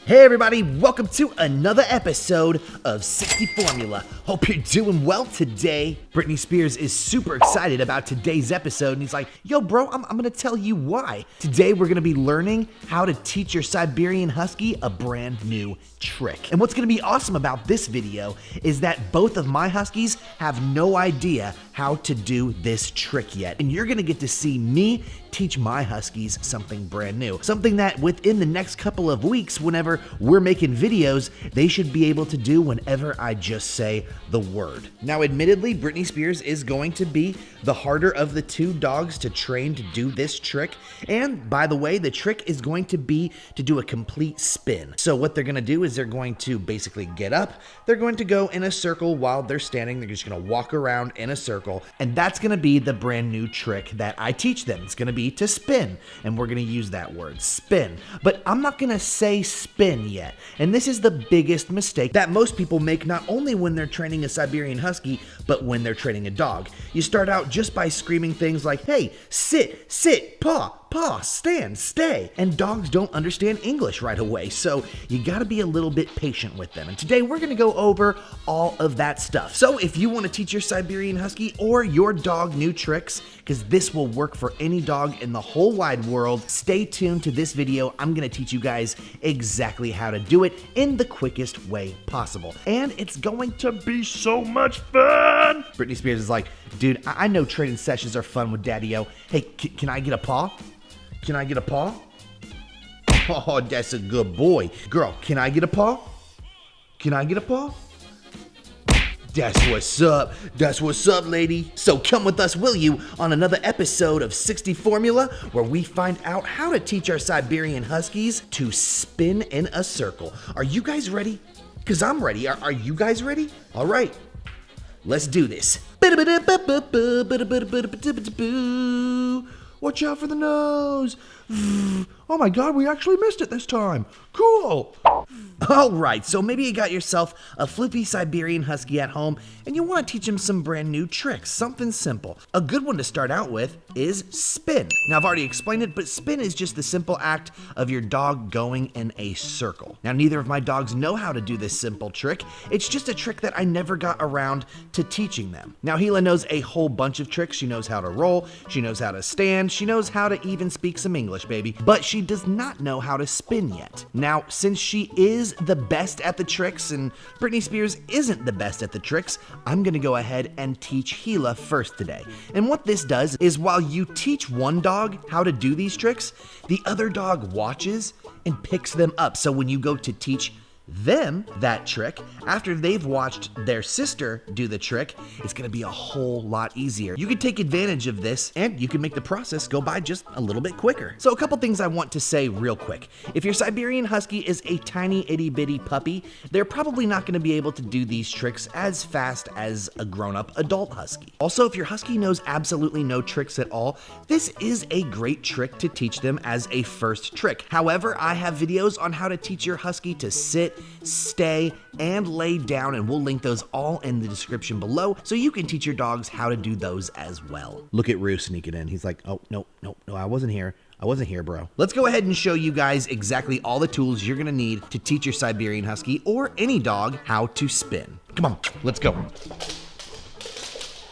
Hey everybody, welcome to another episode of 60 Formula. Hope you're doing well today. Britney Spears is super excited about today's episode and he's like, yo bro, I'm gonna tell you why. Today we're gonna be learning how to teach your Siberian Husky a brand new trick. And what's gonna be awesome about this video is that both of my Huskies have no idea how to do this trick yet. And you're gonna get to see me teach my Huskies something brand new. Something that within the next couple of weeks, whenever we're making videos, they should be able to do whenever I just say the word. Now, admittedly, Britney Spears is going to be the harder of the two dogs to train to do this trick. And by the way, the trick is going to be to do a complete spin. So what they're gonna do is they're going to basically get up, they're going to go in a circle while they're standing, they're just gonna walk around in a circle, and that's gonna be the brand new trick that I teach them. It's gonna be to spin, and we're gonna use that word, spin. But I'm not gonna say spin yet, and this is the biggest mistake that most people make, not only when they're training a Siberian Husky, but when they're training a dog. You start out just by screaming things like, hey, sit, sit, paw, paw, stand, stay. And dogs don't understand English right away, so you gotta be a little bit patient with them. And today we're gonna go over all of that stuff. So if you wanna teach your Siberian Husky or your dog new tricks, because this will work for any dog in the whole wide world, stay tuned to this video. I'm gonna teach you guys exactly how to do it in the quickest way possible. And it's going to be so much fun. Britney Spears is like, dude, I know training sessions are fun with Daddy-O. Hey, can I get a paw? Can I get a paw? Oh, that's a good boy. Girl, can I get a paw? Can I get a paw? That's what's up. That's what's up, lady. So come with us, will you, on another episode of 60 Formula, where we find out how to teach our Siberian Huskies to spin in a circle. Are you guys ready? Because I'm ready. Are you guys ready? All right. Let's do this. Watch out for the nose. Oh my God, we actually missed it this time. Cool. All right, so maybe you got yourself a floopy Siberian Husky at home and you want to teach him some brand new tricks, something simple. A good one to start out with is spin. Now, I've already explained it, but spin is just the simple act of your dog going in a circle. Now, neither of my dogs know how to do this simple trick. It's just a trick that I never got around to teaching them. Now, Gila knows a whole bunch of tricks. She knows how to roll, she knows how to stand, she knows how to even speak some English, baby, but she does not know how to spin yet. Now, since she is the best at the tricks and Britney Spears isn't the best at the tricks, I'm gonna go ahead and teach Gila first today. And what this does is while you teach one dog how to do these tricks, the other dog watches and picks them up. So when you go to teach them that trick, after they've watched their sister do the trick, it's gonna be a whole lot easier. You can take advantage of this and you can make the process go by just a little bit quicker. So a couple things I want to say real quick. If your Siberian Husky is a tiny itty bitty puppy, they're probably not gonna be able to do these tricks as fast as a grown-up adult Husky. Also, if your Husky knows absolutely no tricks at all, this is a great trick to teach them as a first trick. However, I have videos on how to teach your Husky to sit, stay, and lay down, and we'll link those all in the description below so you can teach your dogs how to do those as well. Look at Roo sneaking in. He's like, oh, no, I wasn't here. I wasn't here, bro. Let's go ahead and show you guys exactly all the tools you're gonna need to teach your Siberian Husky or any dog how to spin. Come on, let's go.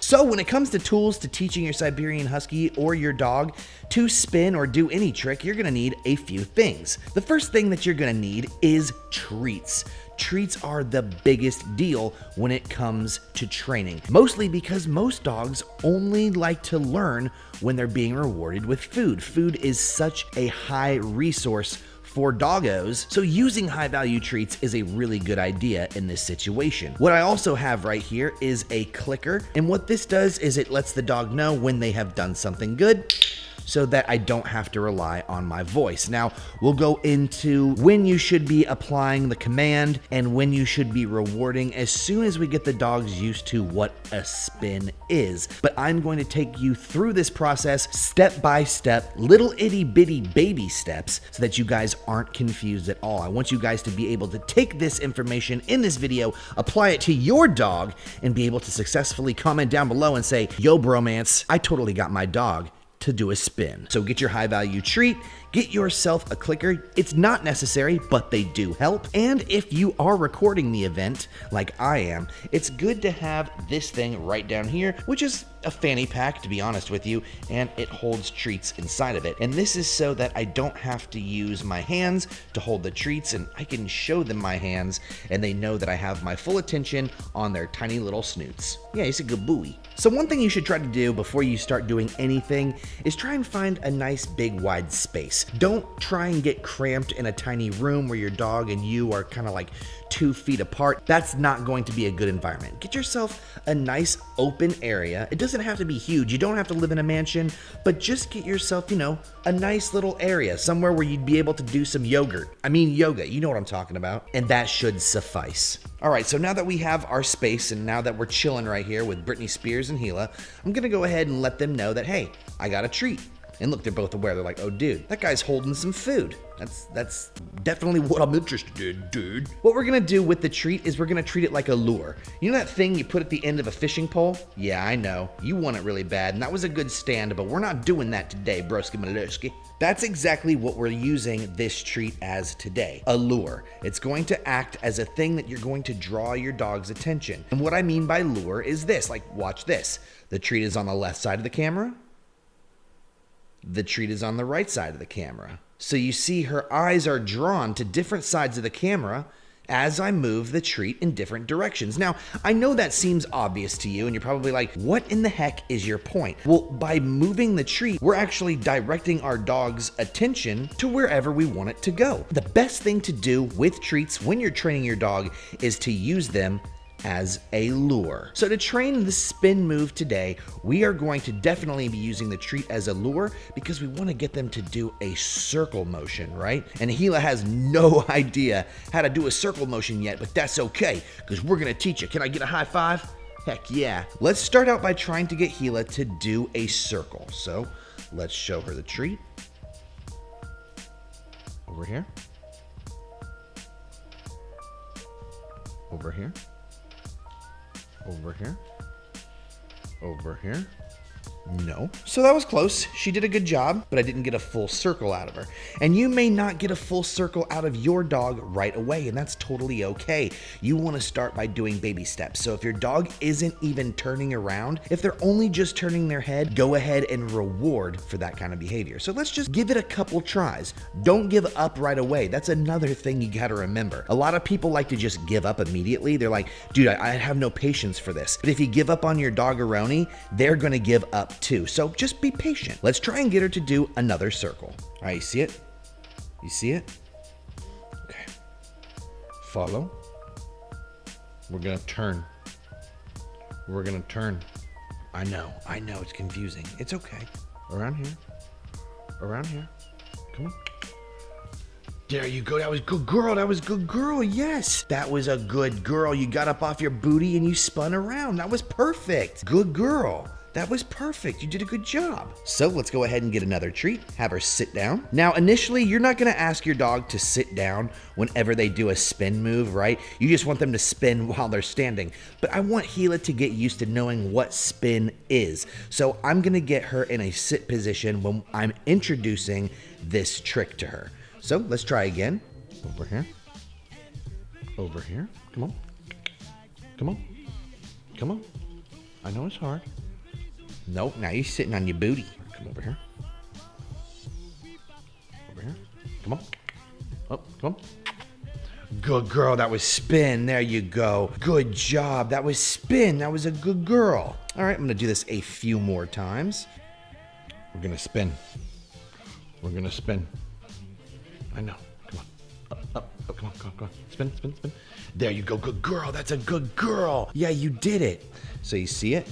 So when it comes to tools to teaching your Siberian Husky or your dog to spin or do any trick, you're gonna need a few things. The first thing that you're gonna need is treats. Treats are the biggest deal when it comes to training, mostly because most dogs only like to learn when they're being rewarded with food. Food is such a high resource for doggos, so using high value treats is a really good idea in this situation. What I also have right here is a clicker, and what this does is it lets the dog know when they have done something good, so that I don't have to rely on my voice. Now, we'll go into when you should be applying the command and when you should be rewarding as soon as we get the dogs used to what a spin is. But I'm going to take you through this process step by step, little itty bitty baby steps, so that you guys aren't confused at all. I want you guys to be able to take this information in this video, apply it to your dog, and be able to successfully comment down below and say, yo, bromance, I totally got my dog to do a spin. So get your high value treat, Get yourself a clicker. It's not necessary, but they do help. And if you are recording the event, like I am, it's good to have this thing right down here, which is a fanny pack, to be honest with you, and it holds treats inside of it. And this is so that I don't have to use my hands to hold the treats, and I can show them my hands, and they know that I have my full attention on their tiny little snoots. Yeah, he's a good buoy. So one thing you should try to do before you start doing anything is try and find a nice big wide space. Don't try and get cramped in a tiny room where your dog and you are kind of like 2 feet apart. That's not going to be a good environment. Get yourself a nice open area. It doesn't have to be huge. You don't have to live in a mansion, but just get yourself, a nice little area, somewhere where you'd be able to do some yoga. You know what I'm talking about. And that should suffice. All right, so now that we have our space and now that we're chilling right here with Britney Spears and Gila, I'm gonna go ahead and let them know that, hey, I got a treat. And look, they're both aware. They're like, oh, dude, that guy's holding some food. That's definitely what I'm interested in, dude. What we're gonna do with the treat is we're gonna treat it like a lure. You know that thing you put at the end of a fishing pole? Yeah, I know. You want it really bad, and that was a good stand, but we're not doing that today, broski malurski. That's exactly what we're using this treat as today, a lure. It's going to act as a thing that you're going to draw your dog's attention. And what I mean by lure is this, like, watch this. The treat is on the left side of the camera. The treat is on the right side of the camera. So you see her eyes are drawn to different sides of the camera as I move the treat in different directions. Now, I know that seems obvious to you, and you're probably like, what in the heck is your point? Well, by moving the treat, we're actually directing our dog's attention to wherever we want it to go. The best thing to do with treats when you're training your dog is to use them as a lure. So to train the spin move today, we are going to definitely be using the treat as a lure because we want to get them to do a circle motion, right? And Gila has no idea how to do a circle motion yet, but that's okay because we're going to teach you. Can I get a high five? Heck yeah. Let's start out by trying to get Gila to do a circle. So let's show her the treat. Over here. Over here. Over here. Over here. No. So that was close. She did a good job, but I didn't get a full circle out of her. And you may not get a full circle out of your dog right away, and that's totally okay. You want to start by doing baby steps. So if your dog isn't even turning around, if they're only just turning their head, go ahead and reward for that kind of behavior. So let's just give it a couple tries. Don't give up right away. That's another thing you got to remember. A lot of people like to just give up immediately. They're like, dude, I have no patience for this. But if you give up on your doggeroni, they're going to give up too. So just be patient. Let's try and get her to do another circle. All right, you see it? You see it? Okay. Follow. We're gonna turn. We're gonna turn. I know, it's confusing. It's okay. Around here. Around here. Come on. There you go. That was good girl. That was good girl. Yes. That was a good girl. You got up off your booty and you spun around. That was perfect. Good girl. That was perfect. You did a good job. So let's go ahead and get another treat. Have her sit down. Now, initially, you're not gonna ask your dog to sit down whenever they do a spin move, right? You just want them to spin while they're standing. But I want Gila to get used to knowing what spin is. So I'm gonna get her in a sit position when I'm introducing this trick to her. So let's try again. Over here. Over here. Come on. Come on. Come on. I know it's hard. Nope, now you're sitting on your booty. Come over here. Over here. Come on. Oh, come on. Good girl. That was spin. There you go. Good job. That was spin. That was a good girl. All right, I'm going to do this a few more times. We're going to spin. We're going to spin. I know. Come on. Up. Oh, come on. Come on. Spin, spin, spin. There you go. Good girl. That's a good girl. Yeah, you did it. So you see it?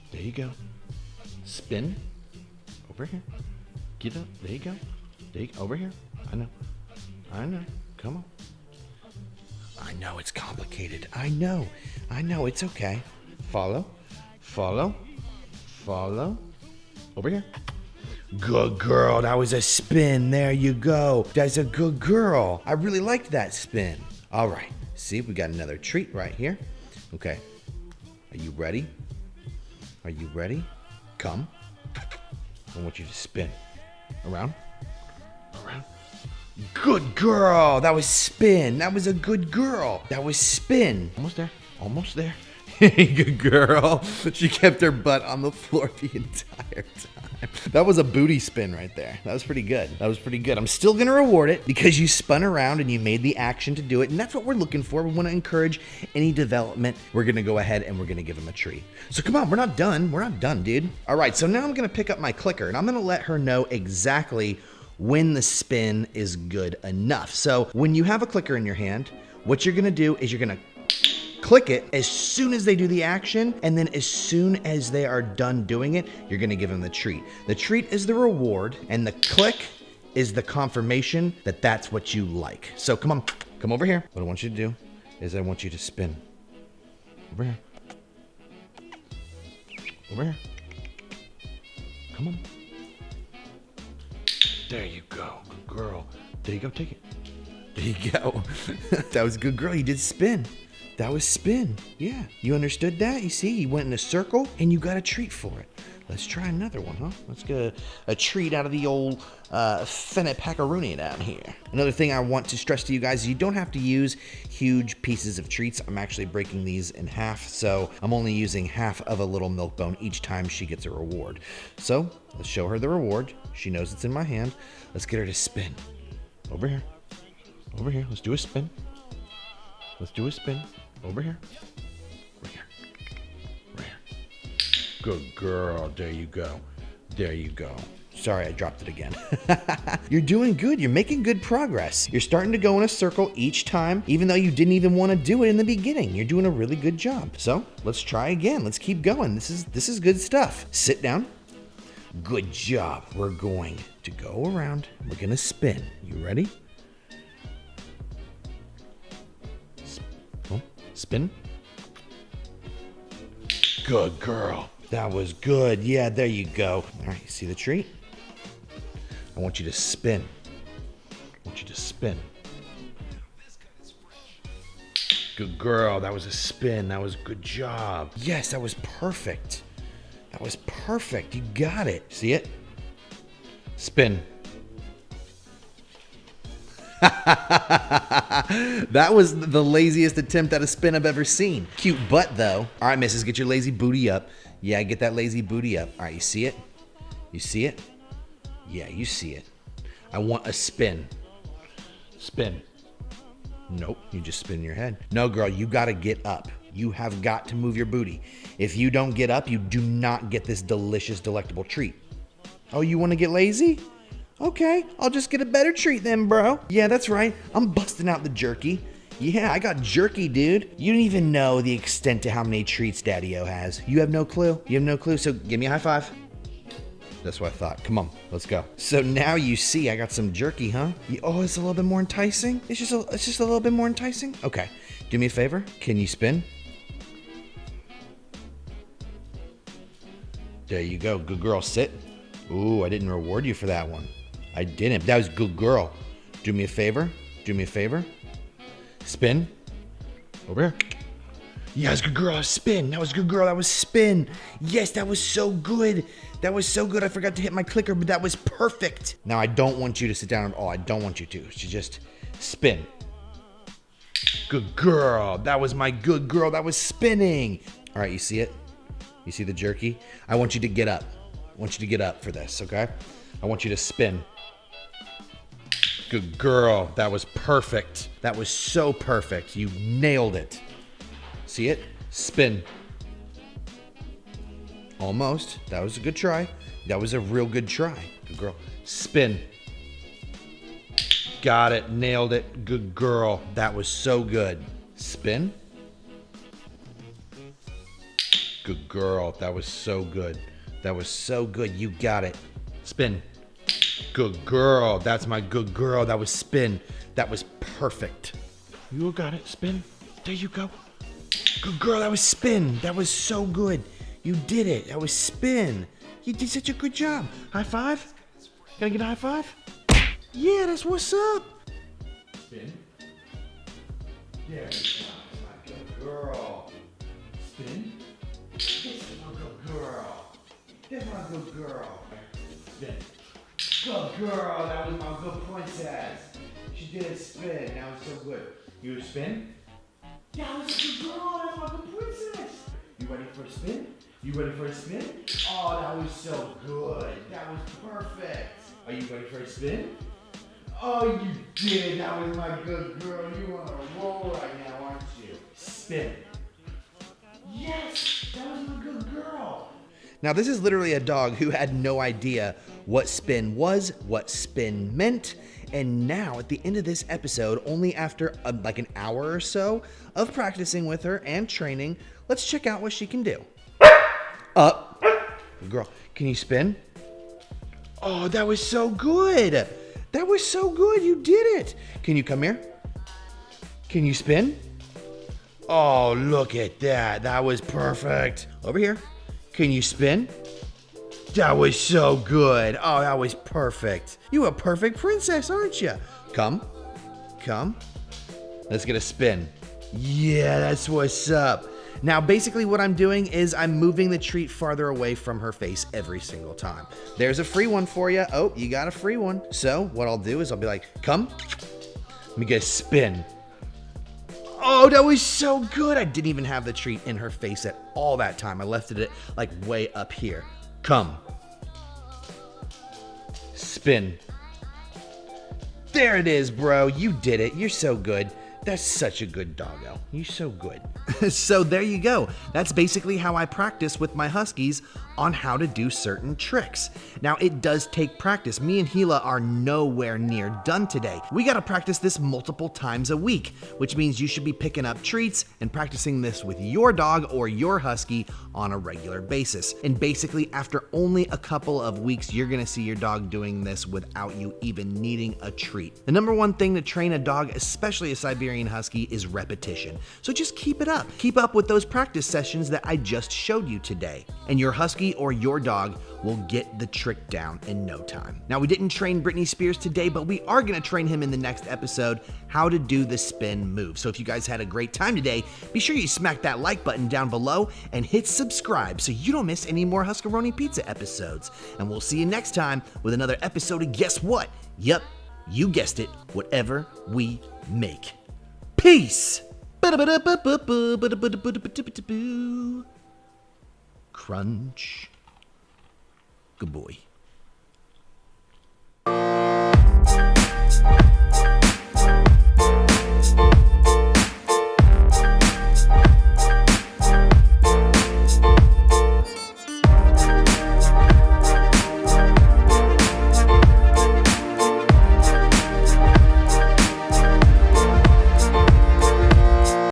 There you go. Spin. Over here. Get up. There you go. There you go. Over here. I know. Come on. I know it's complicated. I know. It's okay. Follow. Follow. Follow. Over here. Good girl. That was a spin. There you go. That's a good girl. I really liked that spin. All right. See, we got another treat right here. Okay. Are you ready? Are you ready? Come. I want you to spin. Around. Around. Good girl. That was spin. That was a good girl. That was spin. Almost there. Almost there. Good girl. She kept her butt on the floor the entire time. That was a booty spin right there. That was pretty good. That was pretty good. I'm still going to reward it because you spun around and you made the action to do it. And that's what we're looking for. We want to encourage any development. We're going to go ahead and we're going to give them a treat. So come on, we're not done. We're not done, dude. All right, so now I'm going to pick up my clicker and I'm going to let her know exactly when the spin is good enough. So when you have a clicker in your hand, what you're going to do is you're going to click it as soon as they do the action, and then as soon as they are done doing it, you're gonna give them the treat. The treat is the reward, and the click is the confirmation that that's what you like. So come on, come over here. What I want you to do is I want you to spin. Over here. Over here. Come on. There you go, good girl. There you go, take it. There you go. That was a good girl, you did spin. That was spin. Yeah, you understood that? You see, you went in a circle and you got a treat for it. Let's try another one, huh? Let's get a treat out of the old Fennepacaroonie down here. Another thing I want to stress to you guys, you don't have to use huge pieces of treats. I'm actually breaking these in half, so I'm only using half of a little milk bone each time she gets a reward. So let's show her the reward. She knows it's in my hand. Let's get her to spin. Over here. Over here. Let's do a spin. Let's do a spin. Over here. Right here. Right here. Good girl. There you go. There you go. Sorry, I dropped it again. You're doing good. You're making good progress. You're starting to go in a circle each time, even though you didn't even want to do it in the beginning. You're doing a really good job. So let's try again. Let's keep going. This is good stuff. Sit down. Good job. We're going to go around. We're going to spin. You ready? Spin. Good girl. That was good. Yeah, there you go. All right, you see the treat? I want you to spin. I want you to spin. Good girl. That was a spin. That was a good job. Yes, that was perfect. That was perfect. You got it. See it? Spin. That was the laziest attempt at a spin I've ever seen. Cute butt, though. All right, missus, get your lazy booty up. Yeah, get that lazy booty up. All right, you see it? You see it? Yeah, you see it. I want a spin. Spin. Nope, you just spin your head. No, girl, you got to get up. You have got to move your booty. If you don't get up, you do not get this delicious, delectable treat. Oh, you want to get lazy? Okay, I'll just get a better treat then, bro. Yeah, that's right. I'm busting out the jerky. Yeah, I got jerky, dude. You don't even know the extent to how many treats Daddy-O has. You have no clue. You have no clue, so give me a high five. That's what I thought. Come on, let's go. So now you see I got some jerky, huh? Oh, it's a little bit more enticing? It's just a little bit more enticing? Okay, do me a favor. Can you spin? There you go. Good girl, sit. Ooh, I didn't reward you for that one. I didn't. That was good girl. Do me a favor. Do me a favor. Spin. Over here. Yes, good girl. Spin. That was good girl. That was spin. Yes, that was so good. That was so good. I forgot to hit my clicker, but that was perfect. Now, I don't want you to sit down at all. I don't want you to. You just spin. Good girl. That was my good girl. That was spinning. All right, you see it? You see the jerky? I want you to get up. I want you to get up for this, okay? I want you to spin. Good girl. That was perfect. That was so perfect. You nailed it. See it? Spin. Almost. That was a good try. That was a real good try. Good girl. Spin. Got it. Nailed it. Good girl. That was so good. Spin. Good girl. That was so good. That was so good. You got it. Spin. Good girl. That's my good girl. That was spin. That was perfect. You got it. Spin. There you go. Good girl. That was spin. That was so good. You did it. That was spin. You did such a good job. High five. Can I get a high five? Yeah, that's what's up. Spin. There you go. That's my good girl. Spin. This is my good girl. This is my good girl. Spin. Good girl, that was my good princess. She did a spin, that was so good. You a spin? That was a good girl, that was my good princess. You ready for a spin? You ready for a spin? Oh, that was so good. That was perfect. Are you ready for a spin? Oh, you did. That was my good girl. You on a roll right now, aren't you? Spin. Yes, that was my good girl. Now, this is literally a dog who had no idea what spin was, what spin meant, and now at the end of this episode, only after like an hour or so of practicing with her and training, let's check out what she can do. Up. Girl, can you spin? Oh, that was so good. That was so good. You did it. Can you come here? Can you spin? Oh, look at that. That was perfect. Over here. Can you spin? That was so good. Oh, that was perfect. You a perfect princess, aren't you? Come. Come. Let's get a spin. Yeah, that's what's up. Now, basically what I'm doing is I'm moving the treat farther away from her face every single time. There's a free one for you. Oh, you got a free one. So what I'll do is I'll be like, come. Let me get a spin. Oh, that was so good. I didn't even have the treat in her face at all that time. I left it like way up here. Come. Spin. There it is, bro. You did it. You're so good. That's such a good doggo. You're so good. So there you go. That's basically how I practice with my Huskies on how to do certain tricks. Now, it does take practice. Me and Gila are nowhere near done today. We got to practice this multiple times a week, which means you should be picking up treats and practicing this with your dog or your Husky on a regular basis. And basically, after only a couple of weeks, you're going to see your dog doing this without you even needing a treat. The number one thing to train a dog, especially a Siberian Husky, is repetition. So just keep it up. Keep up with those practice sessions that I just showed you today. And your Husky or your dog will get the trick down in no time. Now, we didn't train Britney Spears today, but we are going to train him in the next episode how to do the spin move. So if you guys had a great time today, be sure you smack that like button down below and hit subscribe so you don't miss any more Huskaroni Pizza episodes. And we'll see you next time with another episode of Guess What? Yep, you guessed it, whatever we make. Peace! Crunch. Good boy.